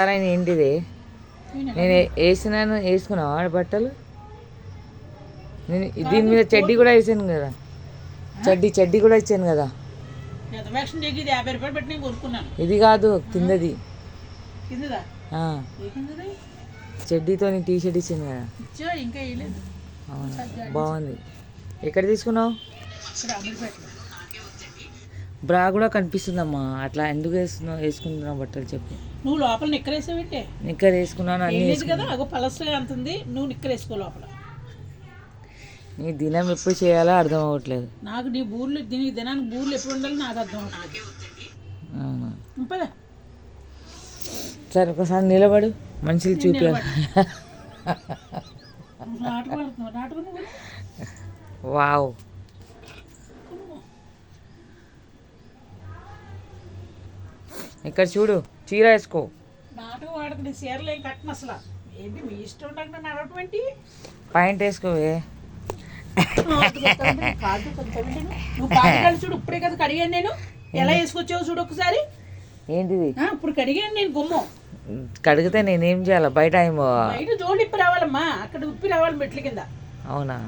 ఏంటిది? నేను వేసినాను, వేసుకున్నావా ఆడ బట్టలు? నేను దీని మీద చెడ్డీ కూడా వేసాను కదా, చెడ్డీ కూడా ఇచ్చాను కదా. ఇది కాదు, కిందది చెడ్డీతో టీ షర్ట్ ఇచ్చాను కదా. అవునా, బాగుంది. ఎక్కడ తీసుకున్నావు? బ్రా కూడా కనిపిస్తుందమ్మా, అట్లా ఎందుకు వేసుకుంటున్నావు బట్టలు చెప్పు. నువ్వు లోపల నిక్కర్ వేసావంటే? నిక్కర్ వేసుకున్నాను అన్ని కదా. అగో పలసగా అంతుంది, నువ్వు నిక్కర్ వేసుకో లోపల. నీ దినం ఎప్పుడు చేయాలో అర్థం అవ్వట్లేదు నాకు. నీ బూర్లు దినానికి బూర్లు ఎప్పుడు ఉండాలి నాకు అర్థం అవ్వట్లేదు. అవునా, సరే ఒకసారి నిలబడు, మనుషులు చూపించాలి. వావ్, ఇక్కడ చూడు, చీర వేసుకో. నాటకం వాడుకునే చీరలు ఏం కట్టను అసలు. ఏంటి మీ ఇష్టం ఉండకుండా నడవటం? పాయింట్ వేసుకోవే. నువ్వు పాయింట్ చూడు, ఇప్పుడే కదా కడిగాను నేను. ఎలా వేసుకొచ్చావు చూడు ఒకసారి. ఏంటిది? ఇప్పుడు కడిగాను నేను గుమ్మం. కడిగితే నేనేం చేయాలి? బయట బయట జోడు ఇప్పి రావాలమ్మా, అక్కడ ఉప్పి రావాలి మెట్ల కింద. అవునా,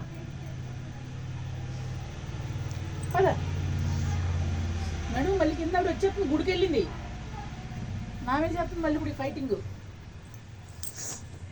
మేడం మళ్ళీ కింద వచ్చేస్తుంది, గుడికి వెళ్ళింది. నావే చెప్తుంది మళ్ళీ ఇప్పుడు ఫైటింగ్.